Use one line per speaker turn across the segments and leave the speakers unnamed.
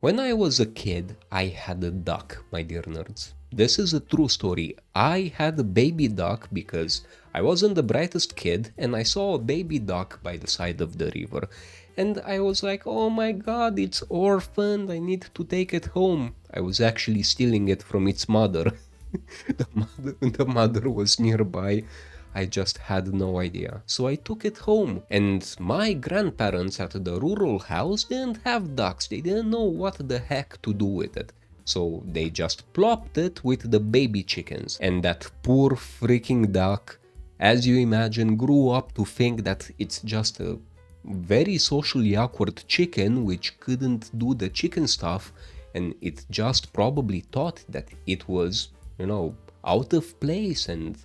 When I was a kid, I had a duck, my dear nerds. This is a true story. I had a baby duck because I wasn't the brightest kid and I saw a baby duck by the side of the river. And I was like, oh my god, it's orphaned, I need to take it home. I was actually stealing it from its mother. The mother was nearby. I just had no idea. So I took it home. And my grandparents at the rural house didn't have ducks. They didn't know what the heck to do with it. So they just plopped it with the baby chickens. And that poor freaking duck, as you imagine, grew up to think that it's just a very socially awkward chicken which couldn't do the chicken stuff, and it just probably thought that it was, out of place and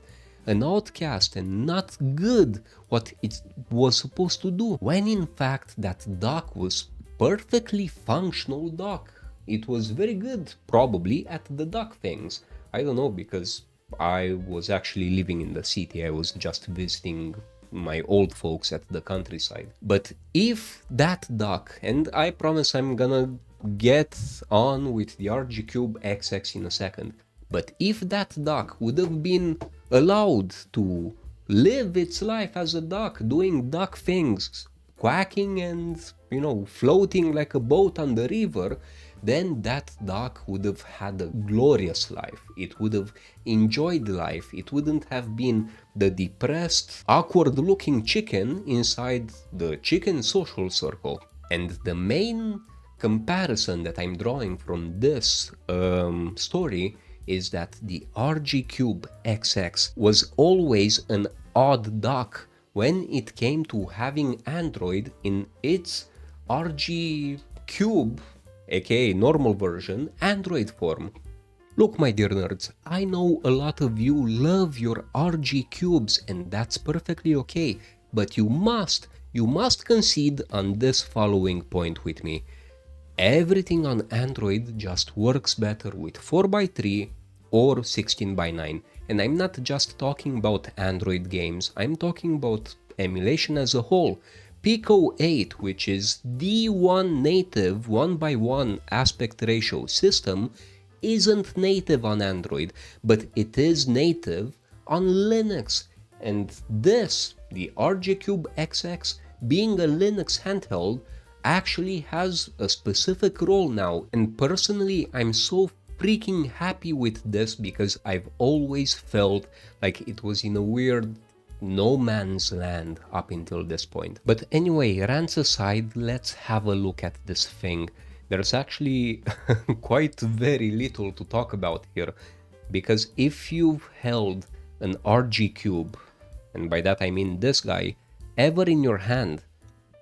an outcast and not good what it was supposed to do, when in fact that duck was perfectly functional duck. It was very good probably at the duck things. I don't know, because I was actually living in the city. I was just visiting my old folks at the countryside. But if that duck, and I promise I'm gonna get on with the RG CubeXX in a second, but if that duck would have been allowed to live its life as a duck, doing duck things, quacking and, floating like a boat on the river, then that duck would have had a glorious life. It would have enjoyed life. It wouldn't have been the depressed, awkward-looking chicken inside the chicken social circle. And the main comparison that I'm drawing from this story is that the RG CubeXX was always an odd duck when it came to having Android in its RG Cube, aka normal version, Android form. Look, my dear nerds, I know a lot of you love your RG cubes and that's perfectly okay, but you must concede on this following point with me. Everything on Android just works better with 4x3 or 16:9. And I'm not just talking about Android games, I'm talking about emulation as a whole. Pico 8, which is the one native 1:1 aspect ratio system, isn't native on Android, but it is native on Linux. And this, the RG CubeXX, being a Linux handheld, actually has a specific role now. And personally, I'm so freaking happy with this because I've always felt like it was in a weird no man's land up until this point. But anyway, rants aside, let's have a look at this thing. There's actually quite very little to talk about here, because if you've held an RG Cube, and by that I mean this guy, ever in your hand,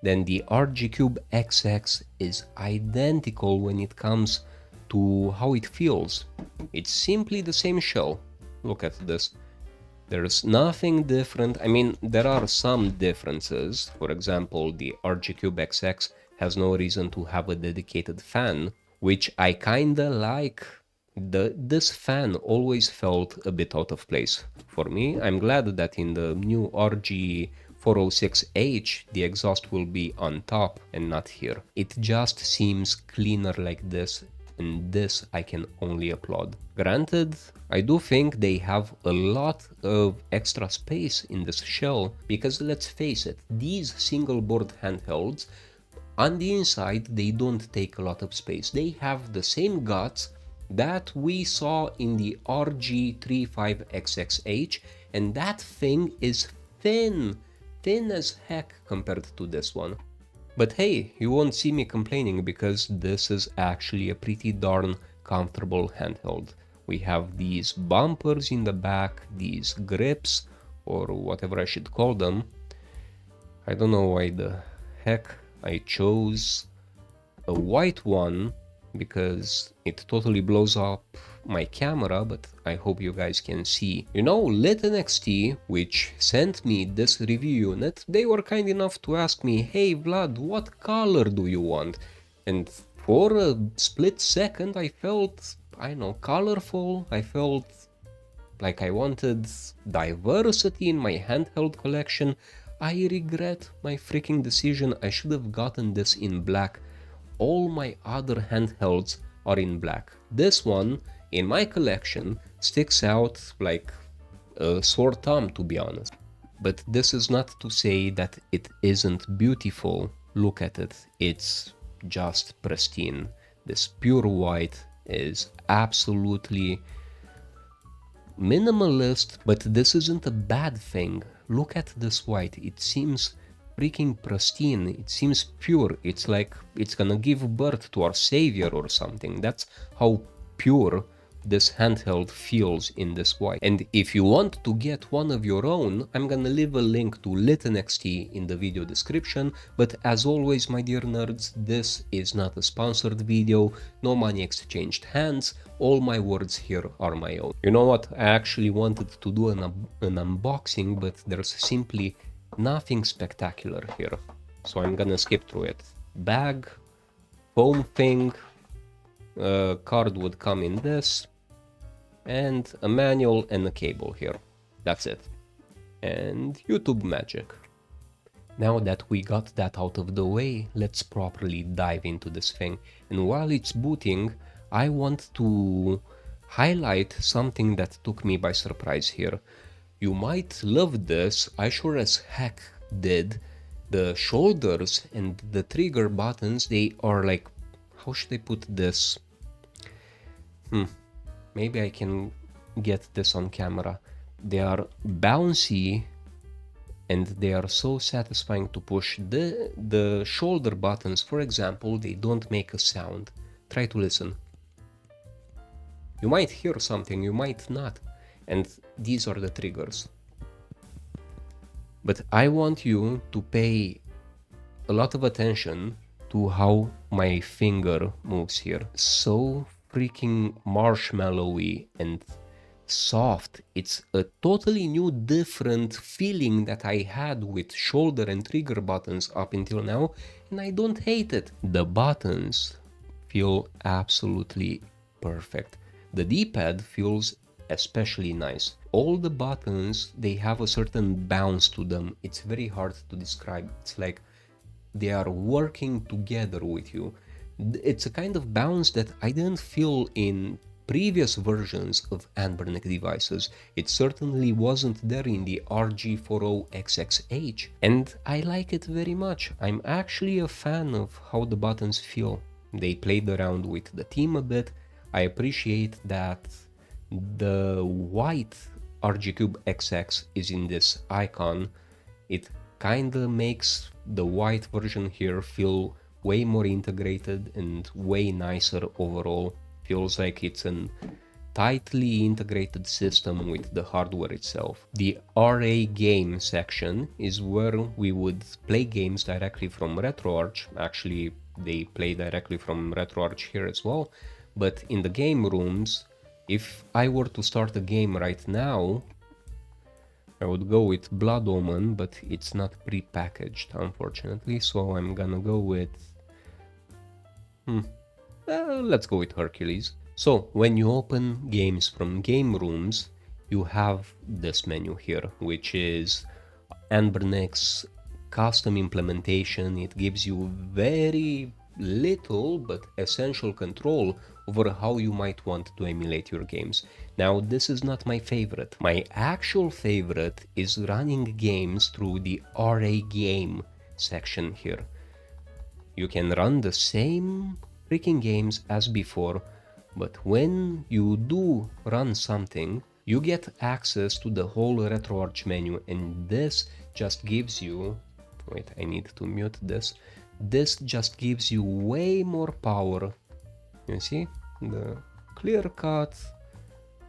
then the RG CubeXX is identical when it comes to how it feels. It's simply the same shell. Look at this. There's nothing different. I mean, there are some differences. For example, the RG CubeXX has no reason to have a dedicated fan, which I kinda like. This fan always felt a bit out of place for me. I'm glad that in the new RG 406H, the exhaust will be on top and not here. It just seems cleaner like this, and this I can only applaud. Granted, I do think they have a lot of extra space in this shell, because let's face it, these single board handhelds, on the inside, they don't take a lot of space. They have the same guts that we saw in the RG35XXH, and that thing is thin as heck compared to this one. But hey, you won't see me complaining because this is actually a pretty darn comfortable handheld. We have these bumpers in the back, these grips, or whatever I should call them. I don't know why the heck I chose a white one, because it totally blows up my camera, but I hope you guys can see. Lit NXT, which sent me this review unit, they were kind enough to ask me, hey Vlad, what color do you want? And for a split second I felt, colorful. I felt like I wanted diversity in my handheld collection. I regret my freaking decision. I should have gotten this in black. all my other handhelds are in black. This one in my collection sticks out like a sore thumb, to be honest. But this is not to say that it isn't beautiful. Look at it, it's just pristine. This pure white is absolutely minimalist, but this isn't a bad thing. Look at this white, it seems freaking pristine, it seems pure, it's like it's gonna give birth to our savior or something. That's how pure this handheld feels in this white. And if you want to get one of your own, I'm gonna leave a link to LitNXT in the video description, but as always, my dear nerds, this is not a sponsored video, no money exchanged hands, all my words here are my own. You know what, I actually wanted to do an unboxing, but there's simply nothing spectacular here, so I'm gonna skip through it. Bag, foam thing, card would come in this, and a manual and a cable here. That's it. And YouTube magic. Now that we got that out of the way, let's properly dive into this thing. And while it's booting, I want to highlight something that took me by surprise here. You might love this, I sure as heck did. The shoulders and the trigger buttons, they are like, how should I put this? Maybe I can get this on camera. They are bouncy and they are so satisfying to push. The shoulder buttons, for example, they don't make a sound. Try to listen. You might hear something, you might not. And these are the triggers. But I want you to pay a lot of attention to how my finger moves here. So freaking marshmallowy and soft. It's a totally new, different feeling that I had with shoulder and trigger buttons up until now, and I don't hate it. The buttons feel absolutely perfect. The D-pad feels especially nice. All the buttons, they have a certain bounce to them. It's very hard to describe. It's like they are working together with you. It's a kind of bounce that I didn't feel in previous versions of Anbernic devices. It certainly wasn't there in the RG CubeXX, and I like it very much. I'm actually a fan of how the buttons feel. They played around with the theme a bit. I appreciate that the white RG CubeXX is in this icon. It kinda makes the white version here feel way more integrated and way nicer overall. Feels like it's an tightly integrated system with the hardware itself. The RA game section is where we would play games directly from RetroArch. Actually, they play directly from RetroArch here as well. But in the game rooms, if I were to start a game right now, I would go with Blood Omen, but it's not pre-packaged, unfortunately, so I'm gonna go with... let's go with Hercules. So, when you open games from game rooms, you have this menu here, which is Anbernic's custom implementation. It gives you very little but essential control over how you might want to emulate your games. Now, this is not my favorite. My actual favorite is running games through the RA game section here. You can run the same freaking games as before, but when you do run something, you get access to the whole RetroArch menu, and this just gives you... Wait, I need to mute this. This just gives you way more power. You see? The clear-cut,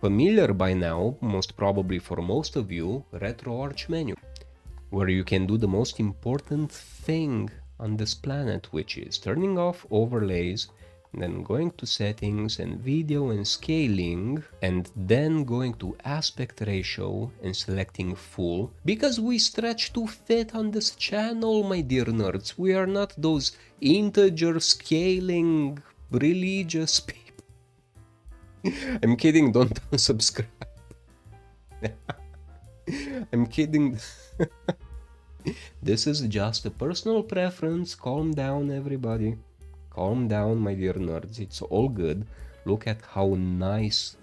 familiar by now, most probably for most of you, RetroArch menu, where you can do the most important thing on this planet, which is turning off overlays, then going to settings and video and scaling, and then going to aspect ratio and selecting full, because we stretch to fit on this channel, my dear nerds. We are not those integer scaling religious people. I'm kidding, don't unsubscribe. I'm kidding. This is just a personal preference. Calm down, everybody. calm down, my dear nerds, it's all good. Look at how nice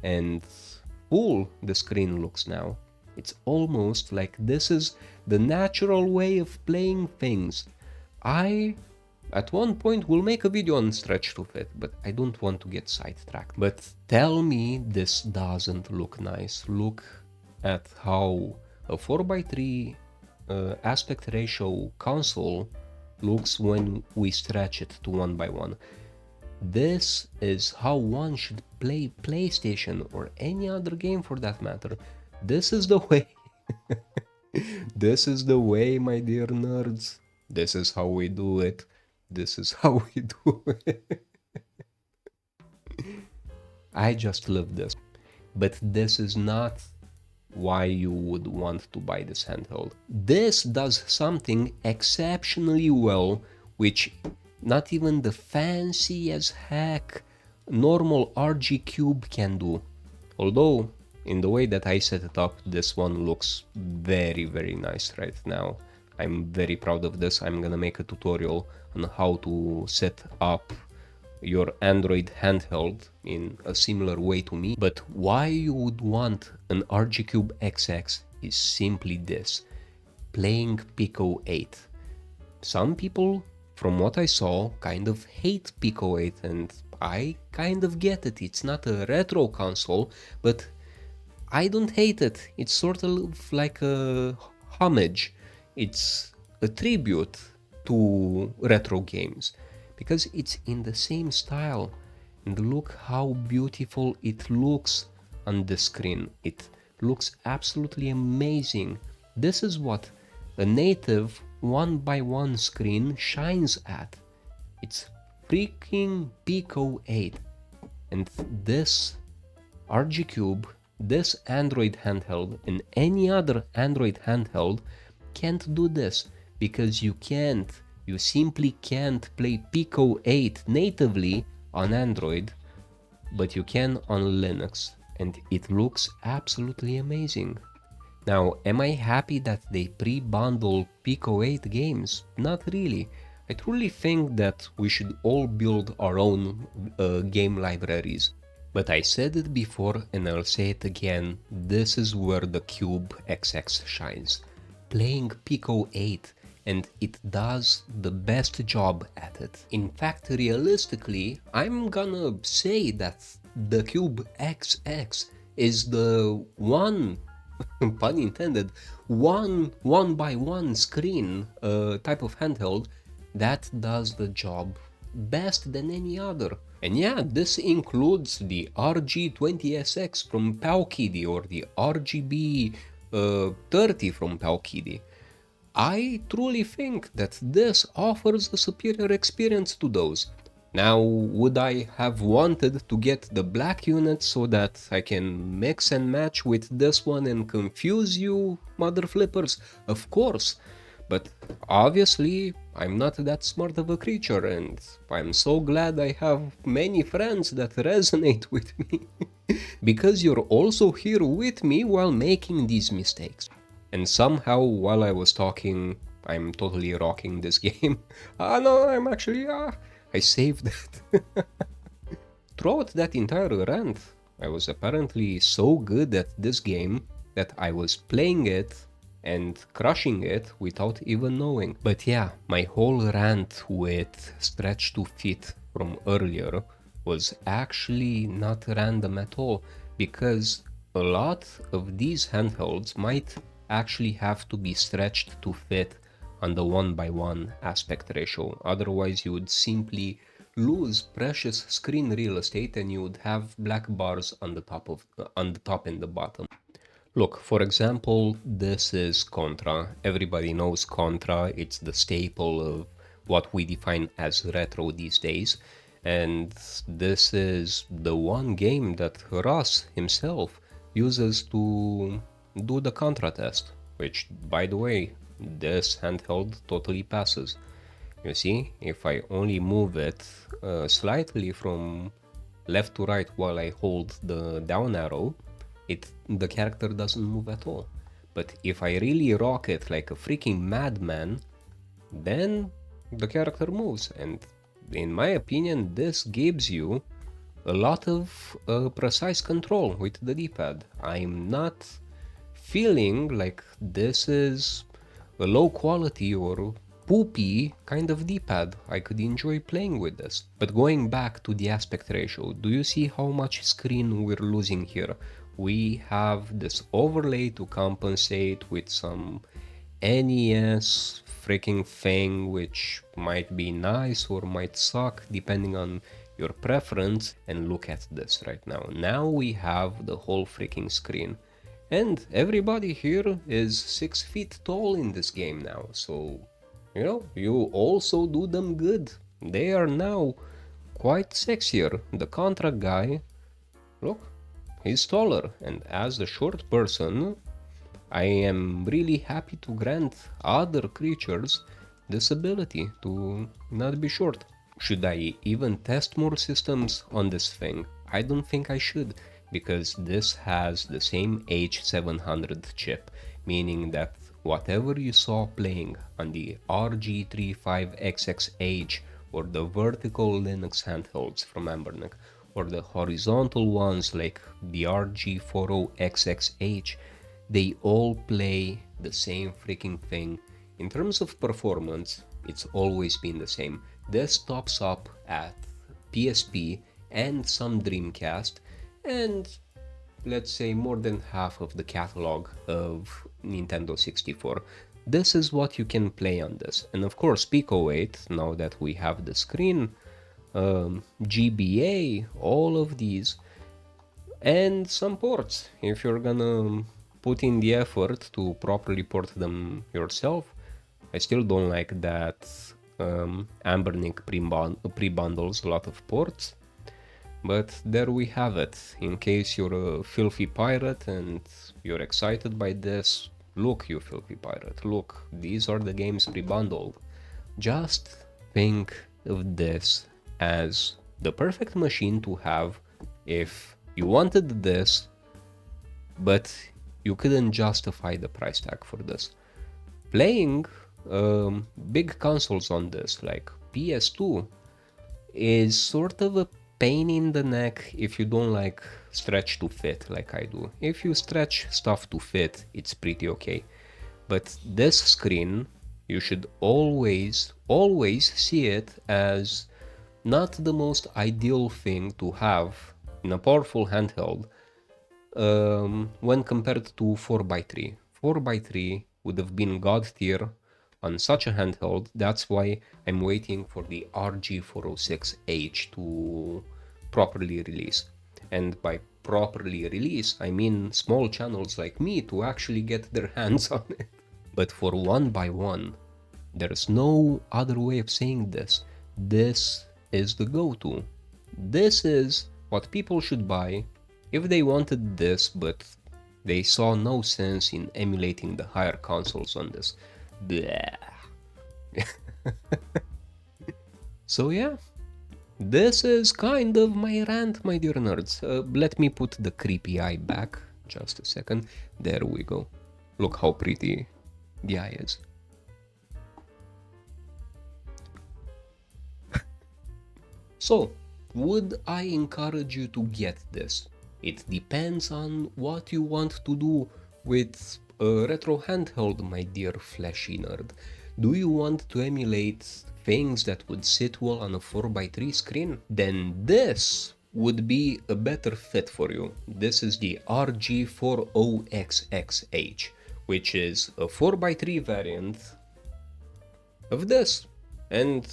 and full the screen looks now. It's almost like this is the natural way of playing things. I, at one point, will make a video on stretch to fit, but I don't want to get sidetracked. But tell me this doesn't look nice. Look at how a 4:3 aspect ratio console looks when we stretch it to 1:1. This is how one should play PlayStation or any other game for that matter. This is the way. This is the way, my dear nerds. This is how we do it. This is how we do it. I just love this. But this is not why you would want to buy this handheld. This does something exceptionally well, which not even the fancy as heck normal RG Cube can do. Although, in the way that I set it up, this one looks very, very nice right now. I'm very proud of this. I'm gonna make a tutorial on how to set up your Android handheld in a similar way to me. But why you would want an RG CubeXX is simply this: playing Pico 8. Some people, from what I saw, kind of hate Pico 8, and I kind of get it. It's not a retro console, but I don't hate it. It's sort of like a homage. It's a tribute to retro games because it's in the same style. And look how beautiful it looks on the screen. It looks absolutely amazing. This is what a native 1:1 screen shines at. It's freaking Pico 8. And this RG Cube, this Android handheld, and any other Android handheld can't do this, because you simply can't play Pico 8 natively on Android, but you can on Linux, and it looks absolutely amazing. Now, am I happy that they pre-bundle Pico 8 games? Not really. I truly think that we should all build our own game libraries. But I said it before and I'll say it again, this is where the CubeXX shines. Playing Pico 8, and it does the best job at it. In fact, realistically, I'm gonna say that the CubeXX is the one, pun intended, one by one screen type of handheld that does the job best than any other. And yeah, this includes the RG20SX from Powkiddy or the RGB 30 from Powkiddy. I truly think that this offers a superior experience to those. Now, would I have wanted to get the black unit so that I can mix and match with this one and confuse you, mother flippers? Of course. But obviously, I'm not that smart of a creature, and I'm so glad I have many friends that resonate with me. Because you're also here with me while making these mistakes. And somehow, while I was talking, I'm totally rocking this game. No, I'm actually, I saved it. Throughout that entire rant, I was apparently so good at this game that I was playing it and crushing it without even knowing. But yeah, my whole rant with Stretch to Fit from earlier was actually not random at all, because a lot of these handhelds might actually have to be stretched to fit on the 1:1 aspect ratio. Otherwise, you would simply lose precious screen real estate and you would have black bars on the top and the bottom. Look, for example, this is Contra. Everybody knows Contra. It's the staple of what we define as retro these days. And this is the one game that Ross himself uses to do the Contra test, which, by the way, this handheld totally passes. You see, if I only move it slightly from left to right while I hold the down arrow, the character doesn't move at all. But if I really rock it like a freaking madman, then the character moves, and in my opinion, this gives you a lot of precise control with the D-pad. I'm not feeling like this is a low quality or poopy kind of D-pad. I could enjoy playing with this. But going back to the aspect ratio, do you see how much screen we're losing here? We have this overlay to compensate with some NES freaking thing, which might be nice or might suck depending on your preference. And look at this right now. Now we have the whole freaking screen. And everybody here is 6 feet tall in this game now, so, you know, you also do them good. They are now quite sexier. The Contra guy, look, he's taller, and as a short person, I am really happy to grant other creatures this ability to not be short. Should I even test more systems on this thing? I don't think I should, because this has the same H700 chip, meaning that whatever you saw playing on the RG CubeXX or the vertical Linux handhelds from Anbernic, or the horizontal ones like the RG XXX, they all play the same freaking thing. In terms of performance, it's always been the same. This tops up at PSP and some Dreamcast, and let's say more than half of the catalog of Nintendo 64. This is what you can play on this. And of course, Pico 8, now that we have the screen, GBA, all of these, and some ports. If you're gonna put in the effort to properly port them yourself. I still don't like that Anbernic pre-bundles a lot of ports. But there we have it. In case you're a filthy pirate and you're excited by this, look, you filthy pirate, look, these are the games pre-bundled. Just think of this as the perfect machine to have if you wanted this, but you couldn't justify the price tag for this. Playing big consoles on this, like PS2, is sort of a pain in the neck if you don't like stretch to fit like I do. If you stretch stuff to fit, it's pretty okay. But this screen, you should always see it as not the most ideal thing to have in a powerful handheld when compared to 4x3. 4x3 would have been god tier on such a handheld. That's why I'm waiting for the RG 406H to properly release. And by properly release, I mean small channels like me to actually get their hands on it. But for 1x1, there's no other way of saying this. This is the go-to. This is what people should buy if they wanted this, but they saw no sense in emulating the higher consoles on this. Bleh. So yeah, this is kind of my rant, my dear nerds. Let me put the creepy eye back, just a second. There we go. Look how pretty the eye is. So, would I encourage you to get this? It depends on what you want to do with a retro handheld, my dear fleshy nerd. Do you want to emulate things that would sit well on a 4x3 screen? Then this would be a better fit for you. This is the RG40XXH, which is a 4x3 variant of this. And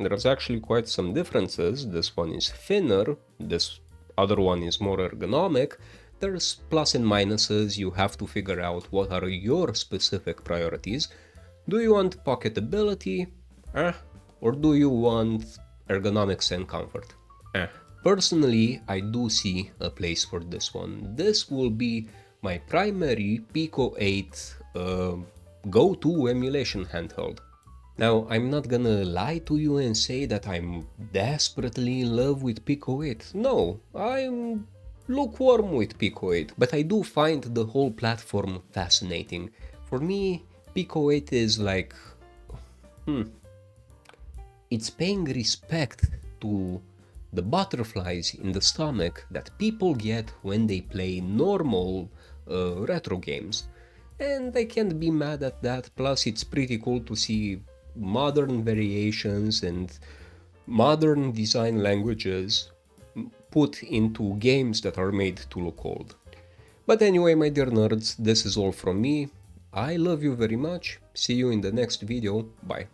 there's actually quite some differences. This one is thinner, this other one is more ergonomic. There's plus and minuses. You have to figure out what are your specific priorities. Do you want pocketability? Or do you want ergonomics and comfort? Personally, I do see a place for this one. This will be my primary Pico 8 go-to emulation handheld. Now, I'm not gonna lie to you and say that I'm desperately in love with Pico 8. No, I'm lukewarm with Pico 8, but I do find the whole platform fascinating. For me, Pico 8 is like... It's paying respect to the butterflies in the stomach that people get when they play normal retro games. And I can't be mad at that. Plus, it's pretty cool to see modern variations and modern design languages put into games that are made to look old. But anyway, my dear nerds, this is all from me. I love you very much. See you in the next video. Bye.